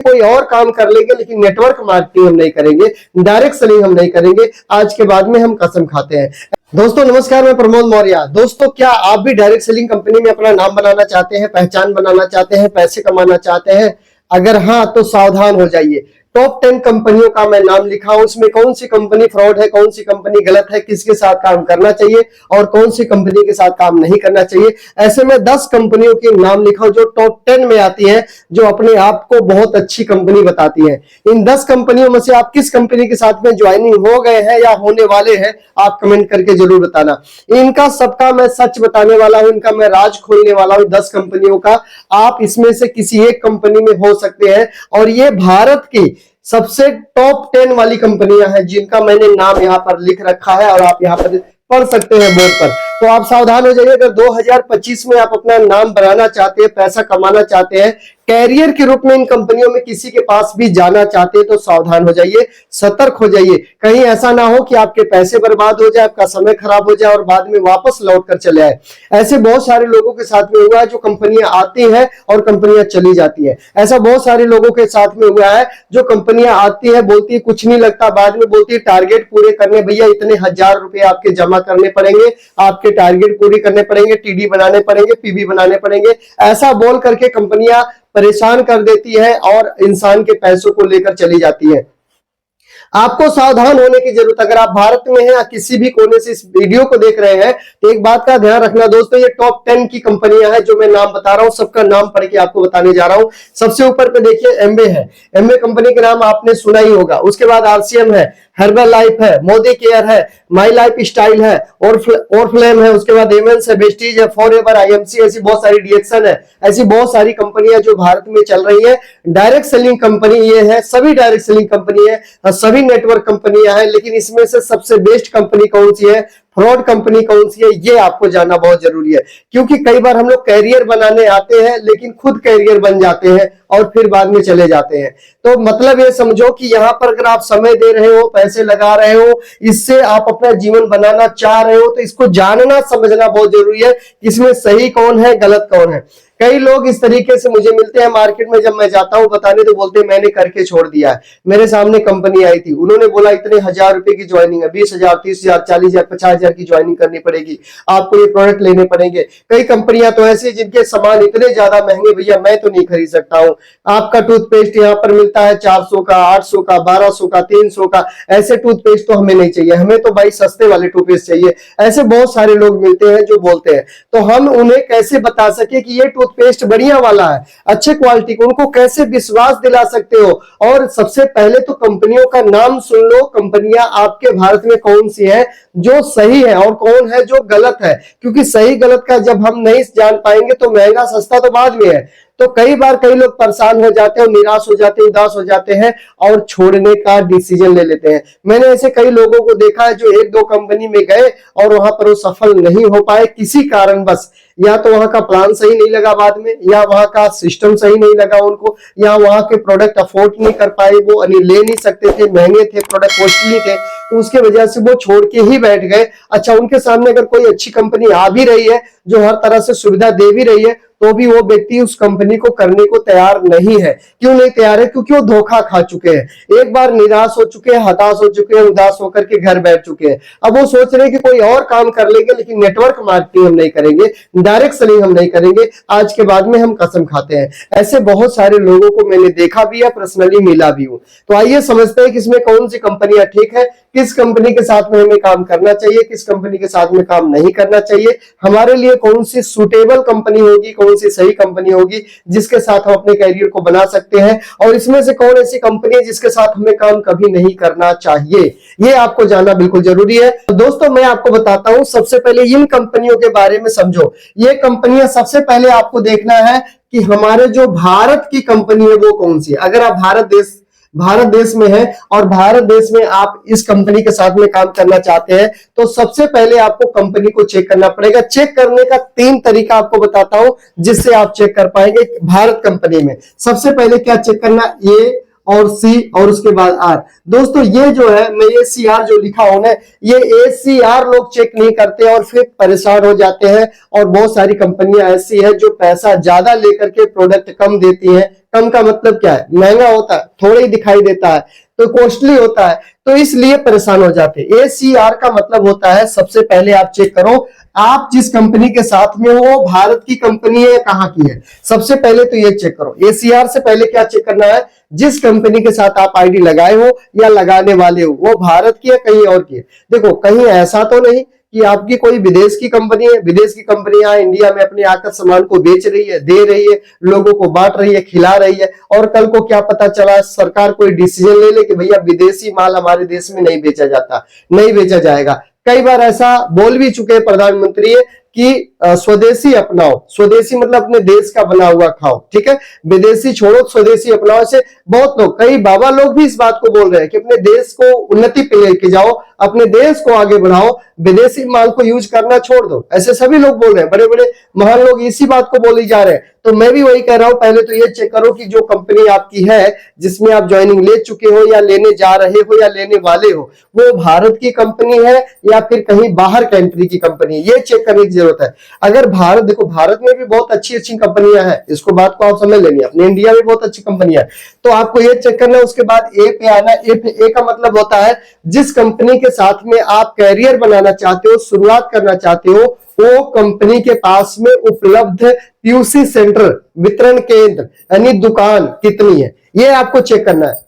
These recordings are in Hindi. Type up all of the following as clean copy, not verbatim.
कोई और काम कर लेंगे, लेकिन नेटवर्क मार्केटिंग हम नहीं करेंगे, डायरेक्ट सेलिंग हम नहीं करेंगे। आज के बाद में हम कसम खाते हैं। दोस्तों नमस्कार, मैं प्रमोद मौर्य। दोस्तों क्या आप भी डायरेक्ट सेलिंग कंपनी में अपना नाम बनाना चाहते हैं, पहचान बनाना चाहते हैं, पैसे कमाना चाहते हैं? अगर हाँ तो सावधान हो जाइए। टॉप 10 कंपनियों का मैं नाम लिखा हूं, उसमें कौन सी कंपनी फ्रॉड है, कौन सी कंपनी गलत है, किसके साथ काम करना चाहिए और कौन सी कंपनी के साथ काम नहीं करना चाहिए। ऐसे में 10 कंपनियों के नाम लिखा हूं जो टॉप 10 में आती है, जो अपने आप को बहुत अच्छी कंपनी बताती है। इन 10 कंपनियों में से आप किस कंपनी के साथ में ज्वाइनिंग हो गए हैं या होने वाले हैं, आप कमेंट करके जरूर बताना। इनका सबका मैं सच बताने वाला हूं, इनका मैं राज खोलने वाला हूं 10 कंपनियों का। आप इसमें से किसी एक कंपनी में हो सकते हैं और ये भारत की सबसे टॉप 10 वाली कंपनियां हैं जिनका मैंने नाम यहां पर लिख रखा है और आप यहां पर पढ़ सकते हैं बोर्ड पर। तो आप सावधान हो जाइए। अगर 2025 में आप अपना नाम बनाना चाहते हैं, पैसा कमाना चाहते हैं, कैरियर के रूप में इन कंपनियों में किसी के पास भी जाना चाहते हैं, तो सावधान हो जाइए, सतर्क हो जाइए। कहीं ऐसा ना हो कि आपके पैसे बर्बाद हो जाए, आपका समय खराब हो जाए और बाद में वापस लौट कर चले आए। ऐसे बहुत सारे लोगों के साथ में हुआ है, जो कंपनियां आती हैं और कंपनियां चली जाती है। ऐसा बहुत सारे लोगों के साथ में हुआ है, जो कंपनियां आती है, बोलती है कुछ नहीं लगता, बाद में बोलती है टारगेट पूरे करने भैया इतने हजार रुपए आपके जमा करने पड़ेंगे, आपके टारगेट पूरे करने पड़ेंगे, टीडी बनाने पड़ेंगे, पीबी बनाने पड़ेंगे। ऐसा बोल करके कंपनियां परेशान कर देती है और इंसान के पैसों को लेकर चली जाती है। आपको सावधान होने की जरूरत। अगर आप भारत में हैं या किसी भी कोने से इस वीडियो को देख रहे हैं, तो एक बात का ध्यान रखना दोस्तों, ये टॉप 10 की कंपनियां हैं जो मैं नाम बता रहा हूं, सबका नाम पढ़ के आपको बताने जा रहा हूं। सबसे ऊपर पे देखिए एमवे है, एमवे कंपनी के नाम आपने सुना ही होगा। उसके बाद आरसीएम है, हर्बल लाइफ है, मोदी केयर है, माई लाइफ स्टाइल है, और फ्लेम है, उसके बाद एमएंस है, वेस्टीज है, फॉरएवर, आईएमसी, ऐसी बहुत सारी डीएक्सन है। ऐसी बहुत सारी कंपनियां जो भारत में चल रही है। डायरेक्ट सेलिंग कंपनी ये है, सभी डायरेक्ट सेलिंग कंपनी है, सभी नेटवर्क कंपनियां हैं, लेकिन इसमें से सबसे बेस्ट कंपनी कौन सी है, फ्रॉड कंपनी कौन सी है, ये आपको जानना बहुत जरूरी है। क्योंकि कई बार हम लोग कैरियर बनाने आते हैं, लेकिन खुद कैरियर बन जाते हैं और फिर बाद में चले जाते हैं। तो मतलब ये समझो कि यहां पर अगर आप समय दे रहे हो, पैसे लगा रहे हो, इससे आप अपना जीवन बनाना चाह रहे हो, तो इसको जानना समझना बहुत जरूरी है कि इसमें सही कौन है, गलत कौन है। कई लोग इस तरीके से मुझे मिलते हैं मार्केट में, जब मैं जाता हूं बताने तो बोलते हैं मैंने करके छोड़ दिया है। मेरे सामने कंपनी आई थी, उन्होंने बोला इतने हजार रुपए की ज्वाइनिंग है, 20,000, 30,000, 40,000, 50,000 की ज्वाइनिंग करनी पड़ेगी, आपको ये प्रोडक्ट लेने पड़ेंगे। कई कंपनियां तो ऐसी जिनके सामान इतने ज्यादा महंगे, भैया मैं तो नहीं खरीद सकता हूं। आपका टूथपेस्ट यहाँ पर मिलता है 400 का, 800 का, 1200 का, 300 का। ऐसे टूथपेस्ट तो हमें नहीं चाहिए, हमें तो भाई सस्ते वाले टूथपेस्ट चाहिए। ऐसे बहुत सारे लोग मिलते हैं जो बोलते हैं। तो हम उन्हें कैसे बता सके कि ये पेस्ट बढ़िया वाला है, अच्छे क्वालिटी को, उनको कैसे विश्वास दिला सकते हो? और सबसे पहले तो कंपनियों का नाम सुन लो। कंपनियां आपके भारत में कौन सी है जो सही है और कौन है जो गलत है, क्योंकि सही गलत का जब हम नहीं जान पाएंगे तो महंगा सस्ता तो बाद में है। तो कई बार कई लोग परेशान हो जाते हैं, निराश हो जाते हैं, उदास हो जाते हैं और छोड़ने का डिसीजन ले लेते हैं। मैंने ऐसे कई लोगों को देखा है जो 1-2 कंपनी में गए और वहां पर वो सफल नहीं हो पाए किसी कारण बस। या तो वहां का प्लान सही नहीं लगा बाद में, या वहां का सिस्टम सही नहीं लगा उनको, या वहां के प्रोडक्ट अफोर्ड नहीं कर पाए, वो ले नहीं सकते थे, महंगे थे, प्रोडक्ट कॉस्टली थे, तो उसके वजह से वो छोड़ के ही बैठ गए। अच्छा, उनके सामने अगर कोई अच्छी कंपनी आ भी रही है जो हर तरह से सुविधा दे भी रही है, तो भी वो व्यक्ति उस कंपनी को करने को तैयार नहीं है। क्यों नहीं तैयार है? क्योंकि वो धोखा खा चुके हैं, एक बार निराश हो चुके हैं, हताश हो चुके हैं, उदास होकर के घर बैठ चुके हैं। अब वो सोच रहे हैं कि कोई और काम कर लेंगे, लेकिन नेटवर्क मार्केटिंग हम नहीं करेंगे, डायरेक्ट सेलिंग हम नहीं करेंगे। आज के बाद में हम कसम खाते हैं। ऐसे बहुत सारे लोगों को मैंने देखा भी है, पर्सनली मिला भी हूं। तो आइए समझते हैं कि इसमें कौन सी कंपनियां ठीक है, किस कंपनी के साथ में हमें काम करना चाहिए, किस कंपनी के साथ में काम नहीं करना चाहिए, हमारे लिए कौन सी सुटेबल कंपनी होगी, कौन सी सही कंपनी होगी जिसके साथ हम अपने कैरियर को बना सकते हैं, और इसमें से कौन ऐसी कंपनी है जिसके साथ हमें काम कभी नहीं करना चाहिए। ये आपको जानना बिल्कुल जरूरी है। तो दोस्तों मैं आपको बताता हूं, सबसे पहले इन कंपनियों के बारे में समझो। ये कंपनियां सबसे पहले आपको देखना है कि हमारे जो भारत की कंपनी है वो कौन सी है। अगर आप भारत देश में है और भारत देश में आप इस कंपनी के साथ में काम करना चाहते हैं, तो सबसे पहले आपको कंपनी को चेक करना पड़ेगा। चेक करने का 3 तरीका आपको बताता हूं जिससे आप चेक कर पाएंगे भारत कंपनी में। सबसे पहले क्या चेक करना, ये और सी और उसके बाद आर। दोस्तों ये जो है मैं ये सी आर जो लिखा हूं ना, ये ए सी आर लोग चेक नहीं करते और फिर परेशान हो जाते हैं। और बहुत सारी कंपनियां ऐसी है जो पैसा ज्यादा लेकर के प्रोडक्ट कम देती हैं। कम का मतलब क्या है, महंगा होता है, थोड़ा ही दिखाई देता है, तो कॉस्टली होता है, तो इसलिए परेशान हो जाते हैं। एसीआर का मतलब होता है सबसे पहले आप चेक करो आप जिस कंपनी के साथ में हो वो भारत की कंपनी है या कहां की है। सबसे पहले तो ये चेक करो। एसीआर से पहले क्या चेक करना है, जिस कंपनी के साथ आप आईडी लगाए हो या लगाने वाले हो वो भारत की है कहीं और की है। देखो कहीं ऐसा तो नहीं कि आपकी कोई विदेश की कंपनी है, विदेश की कंपनियां इंडिया में अपने आकर सामान को बेच रही है, दे रही है, लोगों को बांट रही है, खिला रही है, और कल को क्या पता चला सरकार कोई डिसीजन ले ले कि भैया विदेशी माल हमारे देश में नहीं बेचा जाता, नहीं बेचा जाएगा। कई बार ऐसा बोल भी चुके हैं प्रधानमंत्री कि स्वदेशी अपनाओ। स्वदेशी मतलब अपने देश का बना हुआ खाओ, ठीक है, विदेशी छोड़ो स्वदेशी अपनाओ। ऐसे बहुत लोग, कई बाबा लोग भी इस बात को बोल रहे हैं कि अपने देश को उन्नति पे लेके जाओ, अपने देश को आगे बढ़ाओ, विदेशी माल को यूज करना छोड़ दो। ऐसे सभी लोग बोल रहे हैं, बड़े बड़े महान लोग इसी बात को बोले जा रहे हैं। तो मैं भी वही कह रहा हूं, पहले तो ये चेक करो कि जो कंपनी आपकी है जिसमें आप ज्वाइनिंग ले चुके हो या लेने जा रहे हो या लेने वाले हो वो भारत की कंपनी है या फिर कहीं बाहर कंट्री की कंपनी है, ये चेक करने की जरूरत है। अगर भारत, देखो भारत में भी बहुत अच्छी अच्छी कंपनियां हैं, इसको बात को आप समझ लेंगे, अपने इंडिया में बहुत अच्छी कंपनियां हैं, तो आपको ये चेक करना है। उसके बाद ए पे आना। ए का मतलब होता है जिस कंपनी के साथ में आप कैरियर बनाना चाहते हो, शुरुआत करना चाहते हो, वो कंपनी के पास में उपलब्ध पीयूसी सेंटर, वितरण केंद्र यानी दुकान कितनी है, ये आपको चेक करना है।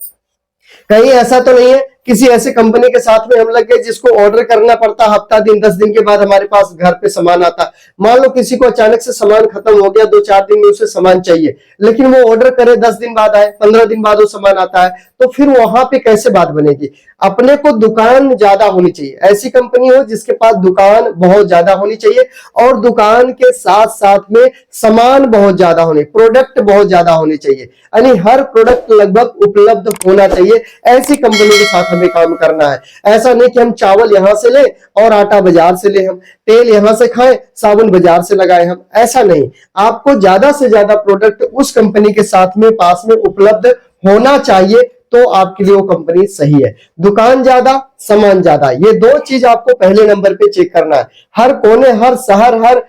कहीं ऐसा तो नहीं है किसी ऐसे कंपनी के साथ में हम लग गए जिसको ऑर्डर करना पड़ता हफ्ता दिन 10 दिन के बाद हमारे पास घर पे सामान आता। मान लो किसी को अचानक से सामान खत्म हो गया, 2-4 दिन में उसे सामान चाहिए, लेकिन वो ऑर्डर करे 10 दिन बाद आए, 15 दिन बाद वो सामान आता है, तो फिर वहां पे कैसे बात बनेगी। अपने को दुकान ज्यादा होनी चाहिए, ऐसी कंपनी हो जिसके पास दुकान बहुत ज्यादा होनी चाहिए और दुकान के साथ साथ में सामान बहुत ज्यादा होने, प्रोडक्ट बहुत ज्यादा होने चाहिए, यानी हर प्रोडक्ट लगभग उपलब्ध होना चाहिए। ऐसी कंपनी के साथ हमें काम करना है। ऐसा नहीं कि हम चावल यहां से ले और आटा बाजार से ले, हम तेल यहां से खाएं साबुन बाजार से लगाए, हम ऐसा नहीं। आपको ज्यादा से ज्यादा प्रोडक्ट उस कंपनी के साथ में पास में उपलब्ध होना चाहिए, तो आपके लिए वो कंपनी सही है। दुकान ज्यादा, सामान ज्यादा, ये दो चीज आपको पहले नंबर पे चेक करना है। हर कोने, हर शहर, हर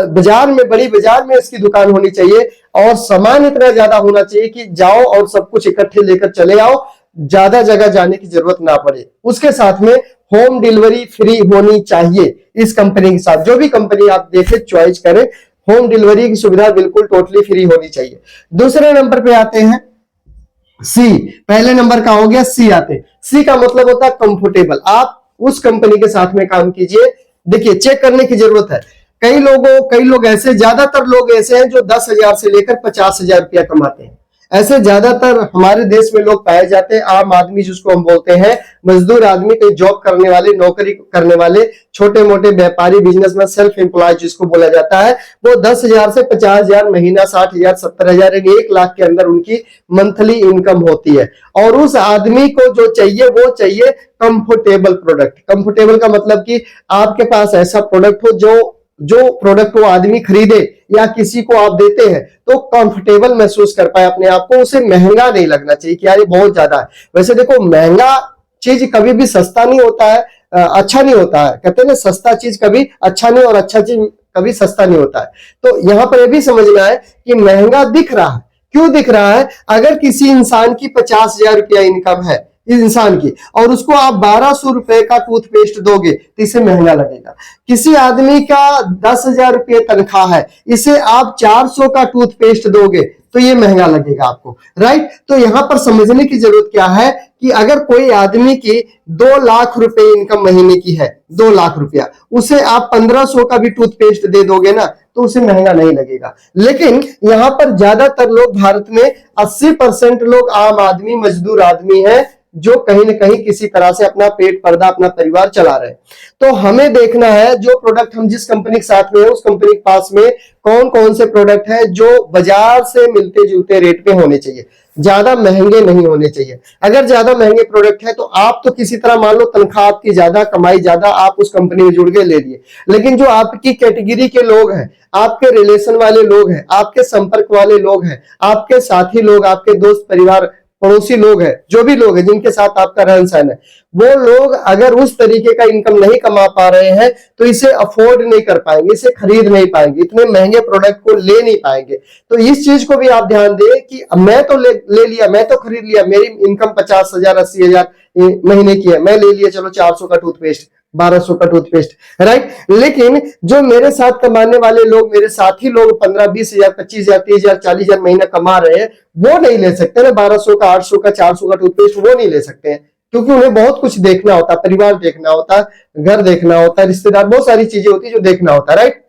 बाजार में, बड़ी बाजार में इसकी दुकान होनी चाहिए और सामान इतना ज्यादा होना चाहिए कि जाओ और सब कुछ इकट्ठे लेकर चले आओ, ज्यादा जगह जाने की जरूरत ना पड़े। उसके साथ में होम डिलीवरी फ्री होनी चाहिए इस कंपनी के साथ। जो भी कंपनी आप देखें, चॉइस करें, होम डिलीवरी की सुविधा बिल्कुल टोटली फ्री होनी चाहिए। दूसरे नंबर पे आते हैं सी। पहले नंबर का हो गया सी आते। सी का मतलब होता है कंफर्टेबल। आप उस कंपनी के साथ में काम कीजिए। देखिए चेक करने की जरूरत है। कई लोग ऐसे, ज्यादातर लोग ऐसे हैं जो 10,000 से लेकर 50,000 रुपया कमाते हैं। ऐसे ज्यादातर हमारे देश में लोग पाए जाते हैं। आम आदमी जिसको हम बोलते हैं, मजदूर आदमी, कहीं जॉब करने वाले, नौकरी करने वाले, छोटे मोटे व्यापारी, बिजनेसमैन, सेल्फ एम्प्लॉय जिसको बोला जाता है, वो 10,000 से 50,000 महीना, 60,000, 70,000 यानी 1 लाख के अंदर उनकी मंथली इनकम होती है। और उस आदमी को जो चाहिए वो चाहिए कंफर्टेबल प्रोडक्ट। कंफर्टेबल का मतलब कि आपके पास ऐसा प्रोडक्ट हो जो प्रोडक्ट वो आदमी खरीदे या किसी को आप देते हैं तो कंफर्टेबल महसूस कर पाए अपने आप को। उसे महंगा नहीं लगना चाहिए कि यार ये बहुत ज्यादा है। वैसे देखो महंगा चीज कभी भी सस्ता नहीं होता है, अच्छा नहीं होता है। कहते हैं ना, सस्ता चीज कभी अच्छा नहीं और अच्छा चीज कभी सस्ता नहीं होता है। तो यहां पर यह भी समझना है कि महंगा दिख रहा है, क्यों दिख रहा है। अगर किसी इंसान की 50,000 रुपया इनकम है इस इंसान की और उसको आप 1,200 रुपए का टूथपेस्ट दोगे तो इसे महंगा लगेगा। किसी आदमी का 10,000 रुपये तनख्वाह है, इसे आप 400 का टूथपेस्ट दोगे तो ये महंगा लगेगा आपको, राइट। तो यहां पर समझने की जरूरत क्या है कि अगर कोई आदमी की 2 लाख रुपए इनकम महीने की है, 2 लाख रुपया, उसे आप 1,500 का भी टूथपेस्ट दे दोगे ना तो उसे महंगा नहीं लगेगा। लेकिन यहां पर ज्यादातर लोग, भारत में 80% लोग आम आदमी, मजदूर आदमी है जो कहीं न कहीं किसी तरह से अपना पेट पर्दा, अपना परिवार चला रहे हैं। तो हमें देखना है जो प्रोडक्ट हम जिस कंपनी के साथ में है उस कंपनी के पास में कौन कौन से प्रोडक्ट है जो बाजार से मिलते जुलते रेट पे होने चाहिए, ज्यादा महंगे नहीं होने चाहिए। अगर ज्यादा महंगे प्रोडक्ट है तो आप तो किसी तरह, मान लो तनख्वाह आपकी ज्यादा, कमाई ज्यादा, आप उस कंपनी में जुड़ के ले लिए, लेकिन जो आपकी कैटेगरी के लोग हैं, आपके रिलेशन वाले लोग हैं, आपके संपर्क वाले लोग हैं, आपके साथी लोग, आपके दोस्त परिवार पड़ोसी लोग हैं, जो भी लोग हैं जिनके साथ आपका रहन सहन है, वो लोग अगर उस तरीके का इनकम नहीं कमा पा रहे हैं तो इसे अफोर्ड नहीं कर पाएंगे, इसे खरीद नहीं पाएंगे, इतने महंगे प्रोडक्ट को ले नहीं पाएंगे। तो इस चीज को भी आप ध्यान दें कि मैं तो ले लिया, मैं तो खरीद लिया, मेरी इनकम 50,000 80,000 महीने की है, मैं ले लिया चलो 400 का टूथपेस्ट, 1200 का टूथपेस्ट, राइट। लेकिन जो मेरे साथ कमाने वाले लोग, मेरे साथी लोग 15-20,000 25,000 30,000 40,000 महीना कमा रहे हैं, वो नहीं ले सकते ना 1200 का 800 का 400 का टूथपेस्ट, वो नहीं ले सकते हैं, क्योंकि उन्हें बहुत कुछ देखना होता है, परिवार देखना होता है, घर देखना होता है, रिश्तेदार, बहुत सारी चीजें होती है जो देखना होता है, राइट।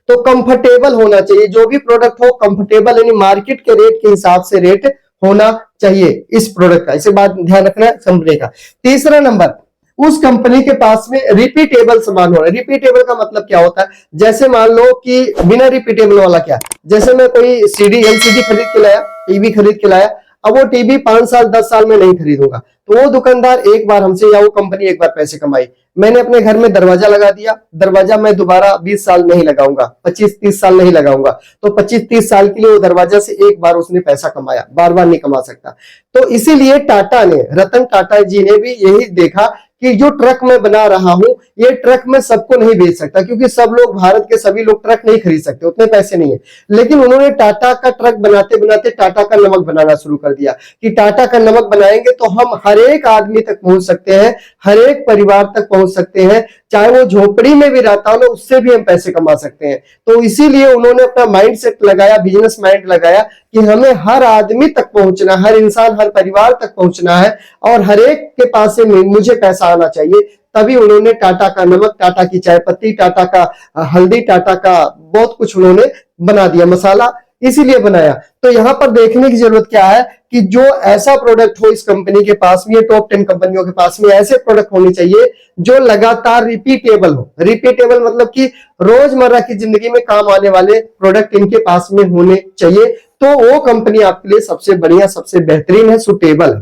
तो कंफर्टेबल होना चाहिए, जो भी प्रोडक्ट हो कंफर्टेबल, यानी मार्केट के रेट के हिसाब से रेट होना चाहिए इस प्रोडक्ट का, इसे बात ध्यान रखना कंपनी का। तीसरा नंबर, उस कंपनी के पास में रिपीटेबल सामान हो रहा है। रिपीटेबल का मतलब क्या होता है, जैसे मान लो कि बिना रिपीटेबल वाला क्या, जैसे मैं कोई सीडी एलसीडी खरीद के लाया, टीवी खरीद के लाया, अब वो टीवी 5 साल 10 साल में नहीं खरीदूंगा, तो वो दुकानदार एक बार हमसे या वो कंपनी एक बार पैसे कमाई, मैंने अपने घर में दरवाजा लगा दिया, दरवाजा मैं दोबारा 20 साल नहीं लगाऊंगा, 25-30 साल नहीं लगाऊंगा, तो 25-30 साल के लिए वो दरवाजा से एक बार उसने पैसा कमाया, बार बार नहीं कमा सकता। तो इसीलिए टाटा ने, रतन टाटा जी ने भी यही देखा कि जो ट्रक मैं बना रहा हूं, ये ट्रक मैं सबको नहीं बेच सकता, क्योंकि सब लोग, भारत के सभी लोग ट्रक नहीं खरीद सकते, उतने पैसे नहीं है। लेकिन उन्होंने टाटा का ट्रक बनाते बनाते टाटा का नमक बनाना शुरू कर दिया कि टाटा का नमक बनाएंगे तो हम हर एक आदमी तक पहुंच सकते हैं, हर एक परिवार तक पहुंच सकते हैं, चाहे वो झोपड़ी में भी रहता हो ना, उससे भी हम पैसे कमा सकते हैं। तो इसीलिए उन्होंने अपना माइंड सेट लगाया, बिजनेस माइंड लगाया कि हमें हर आदमी तक पहुंचना, हर इंसान, हर परिवार तक पहुंचना है और हर एक के पास से मुझे पैसा आना चाहिए। तभी उन्होंने टाटा का नमक, टाटा की चाय पत्ती, टाटा का हल्दी, टाटा का बहुत कुछ उन्होंने बना दिया, मसाला इसीलिए बनाया। तो यहां पर देखने की जरूरत क्या है कि जो ऐसा प्रोडक्ट हो इस कंपनी के पास में, टॉप 10 कंपनियों के पास में ऐसे प्रोडक्ट होने चाहिए जो लगातार रिपीटेबल हो। रिपीटेबल मतलब कि रोजमर्रा की जिंदगी में काम आने वाले प्रोडक्ट इनके पास में होने चाहिए, तो वो कंपनी आपके लिए सबसे बढ़िया, सबसे बेहतरीन है, सुटेबल है।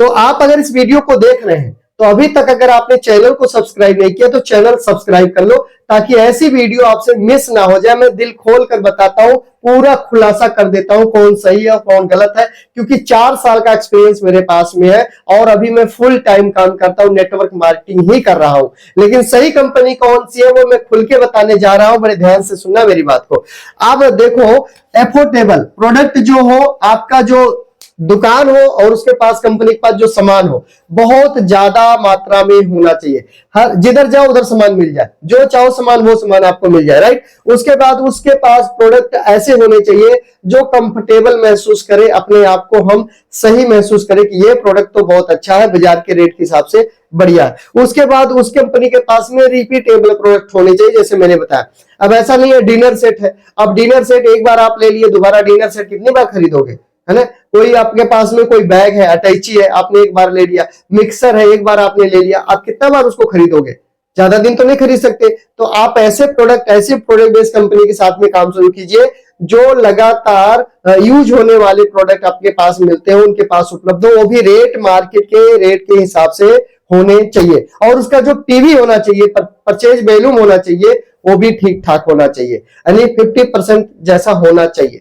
तो आप अगर इस वीडियो को देख रहे हैं तो अभी तक अगर आपने चैनल को सब्सक्राइब नहीं किया तो चैनल सब्सक्राइब कर लो, ताकि ऐसी वीडियो आपसे मिस ना हो जाए। मैं दिल खोल कर बताता हूं, पूरा खुलासा कर देता हूं कौन सही है और कौन गलत है, क्योंकि 4 साल का एक्सपीरियंस मेरे पास में है और अभी मैं फुल टाइम काम करता हूं, नेटवर्क मार्केटिंग ही कर रहा हूं। लेकिन सही कंपनी कौन सी है वो मैं खुल के बताने जा रहा हूं, बड़े ध्यान से सुनना मेरी बात को। अब देखो, एफोर्डेबल प्रोडक्ट जो हो, आपका जो दुकान हो और उसके पास, कंपनी के पास जो सामान हो, बहुत ज्यादा मात्रा में होना चाहिए। हर जिधर जाओ उधर सामान मिल जाए, जो चाहो सामान वो सामान आपको मिल जाए, राइट। उसके बाद उसके पास प्रोडक्ट ऐसे होने चाहिए जो कंफर्टेबल महसूस करे, अपने आप को हम सही महसूस करें कि ये प्रोडक्ट तो बहुत अच्छा है, बाजार के रेट के हिसाब से बढ़िया है। उसके बाद उस कंपनी के पास में रिपीटेबल प्रोडक्ट होने चाहिए, जैसे मैंने बताया। अब ऐसा नहीं है डिनर सेट है, अब डिनर सेट एक बार आप ले लिए, दोबारा डिनर सेट कितनी बार खरीदोगे, है ना। कोई आपके पास में कोई बैग है, अटैची है, आपने एक बार ले लिया, मिक्सर है एक बार आपने ले लिया, आप कितना बार उसको खरीदोगे, ज्यादा दिन तो नहीं खरीद सकते। तो आप ऐसे प्रोडक्ट बेस्ड कंपनी के साथ में काम शुरू कीजिए जो लगातार यूज होने वाले प्रोडक्ट आपके पास मिलते हो, उनके पास उपलब्ध हो, वो भी रेट, मार्केट के रेट के हिसाब से होने चाहिए। और उसका जो पीवी होना चाहिए, परचेज वैल्यूम होना चाहिए, वो भी ठीक ठाक होना चाहिए, यानी 50% जैसा होना चाहिए,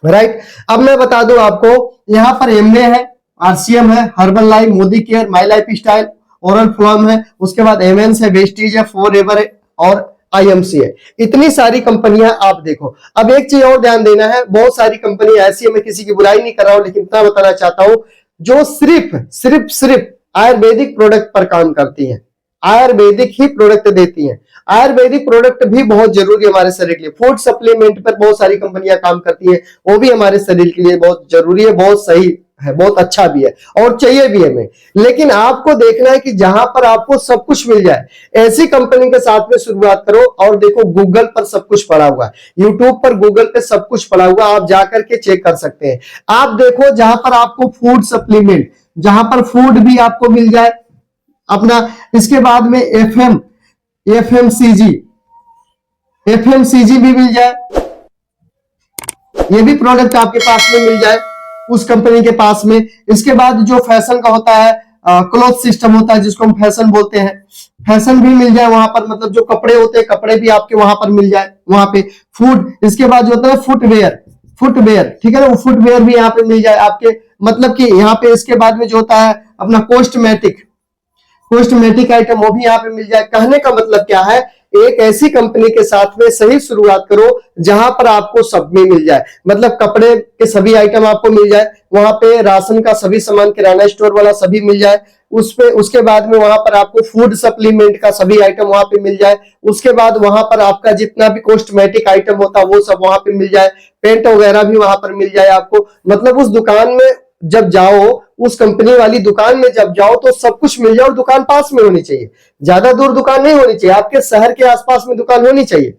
राइट। अब मैं बता दूं आपको, यहां पर एमवे है, आरसीएम है, Herbalife, Modicare, My Lifestyle, Oriflame है, उसके बाद एमएनस है, वेस्टीज है, फॉरएवर है और आईएमसी है। इतनी सारी कंपनियां आप देखो। अब एक चीज और ध्यान देना है, बहुत सारी कंपनी ऐसी है, मैं किसी की बुराई नहीं कर रहा हूं, लेकिन इतना बताना चाहता हूं, जो सिर्फ आयुर्वेदिक प्रोडक्ट पर काम करती हैं, आयुर्वेदिक ही प्रोडक्ट देती हैं। आयुर्वेदिक प्रोडक्ट भी बहुत जरूरी है हमारे शरीर के लिए। फूड सप्लीमेंट पर बहुत सारी कंपनियां काम करती हैं, वो भी हमारे शरीर के लिए बहुत जरूरी है, बहुत सही है, बहुत अच्छा भी है और चाहिए भी हमें। लेकिन आपको देखना है कि जहां पर आपको सब कुछ मिल जाए, ऐसी कंपनी के साथ में शुरुआत करो। और देखो, गूगल पर सब कुछ पड़ा हुआ है, यूट्यूब पर, गूगल पे सब कुछ पड़ा हुआ, आप जाकर के चेक कर सकते हैं। आप देखो, जहां पर आपको फूड सप्लीमेंट, जहां पर फूड भी आपको मिल जाए अपना, इसके बाद में एफएमसीजी भी मिल जाए, ये भी प्रोडक्ट आपके पास में मिल जाए उस कंपनी के पास में। इसके बाद जो फैशन का होता है, क्लॉथ सिस्टम होता है जिसको हम फैशन बोलते हैं, फैशन भी मिल जाए वहां पर, मतलब जो कपड़े होते हैं, कपड़े भी आपके वहां पर मिल जाए, वहां पे फूड। इसके बाद जो होता है फुटवेयर, फुटवेयर, ठीक है ना, वो फुटवेयर भी यहाँ पे मिल जाए आपके, मतलब कि यहाँ पे इसके बाद में जो होता है अपना कॉस्मेटिक आइटम, वो भी यहाँ पे मिल जाए। कहने का मतलब क्या है, एक ऐसी कंपनी के साथ में सही शुरुआत करो जहां पर आपको सब में मिल जाए, मतलब कपड़े के सभी आइटम आपको मिल जाए, वहां पे राशन का सभी सामान, किराना स्टोर वाला सभी मिल जाए, उस पे उसके बाद में वहां पर आपको फूड सप्लीमेंट का सभी आइटम वहां पे मिल जाए, उसके बाद वहां पर आपका जितना भी कॉस्मेटिक आइटम होता है वो सब वहां पे मिल जाए, पेंट वगैरह भी वहां पर मिल जाए आपको। मतलब उस दुकान में जब जाओ, उस कंपनी वाली दुकान में जब जाओ तो सब कुछ मिल जाए, और दुकान पास में होनी चाहिए, ज्यादा दूर दुकान नहीं होनी चाहिए, आपके शहर के आसपास में दुकान होनी चाहिए,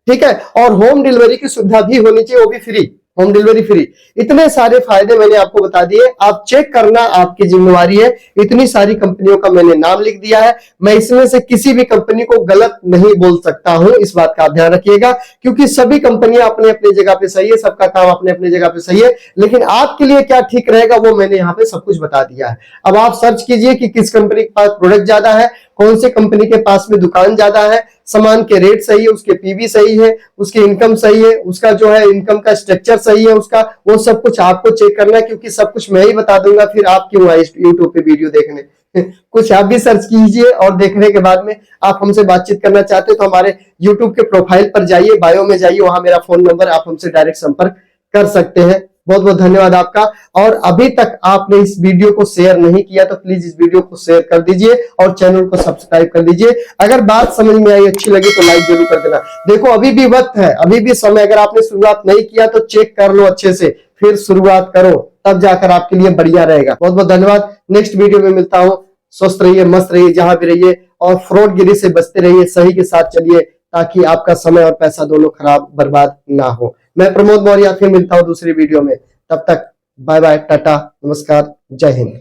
ठीक है। और होम डिलीवरी की सुविधा भी होनी चाहिए, वो भी फ्री, होम डिलीवरी फ्री। इतने सारे फायदे मैंने आपको बता दिए, आप चेक करना आपकी जिम्मेवारी है। इतनी सारी कंपनियों का मैंने नाम लिख दिया है, मैं इसमें से किसी भी कंपनी को गलत नहीं बोल सकता हूं, इस बात का आप ध्यान रखिएगा, क्योंकि सभी कंपनियां अपने अपने जगह पे सही है, सबका काम अपने अपने जगह पे सही है, लेकिन आपके लिए क्या ठीक रहेगा वो मैंने यहाँ पे सब कुछ बता दिया है। अब आप सर्च कीजिए कि किस कंपनी के पास प्रोडक्ट ज्यादा है, कौन से कंपनी के पास में दुकान ज्यादा है, सामान के रेट सही है, उसके पीवी सही है, उसकी इनकम सही है, उसका जो है इनकम का स्ट्रक्चर सही है उसका, वो सब कुछ आपको चेक करना है, क्योंकि सब कुछ मैं ही बता दूंगा, फिर आप क्यों आए यूट्यूब पे वीडियो देखने। कुछ आप भी सर्च कीजिए, और देखने के बाद में आप हमसे बातचीत करना चाहते हो तो हमारे यूट्यूब के प्रोफाइल पर जाइए, बायो में जाइए, वहां मेरा फोन नंबर, आप हमसे डायरेक्ट संपर्क कर सकते हैं। बहुत बहुत धन्यवाद आपका। और अभी तक आपने इस वीडियो को शेयर नहीं किया तो प्लीज इस वीडियो को शेयर कर दीजिए और चैनल को सब्सक्राइब कर दीजिए। अगर बात समझ में आई, अच्छी लगी तो लाइक जरूर कर देना। देखो अभी भी वक्त है, अभी भी समय, अगर आपने शुरुआत नहीं किया तो चेक कर लो अच्छे से, फिर शुरुआत करो, तब जाकर आपके लिए बढ़िया रहेगा। बहुत बहुत धन्यवाद। नेक्स्ट वीडियो में मिलता हूं। स्वस्थ रहिए, मस्त रहिए, जहां भी रहिए, और फ्रॉडगिरी से बचते रहिए, सही के साथ चलिए, ताकि आपका समय और पैसा दोनों खराब बर्बाद ना हो। मैं प्रमोद मौर्य फिर मिलता हूं दूसरी वीडियो में, तब तक बाय बाय, टाटा, नमस्कार, जय हिंद।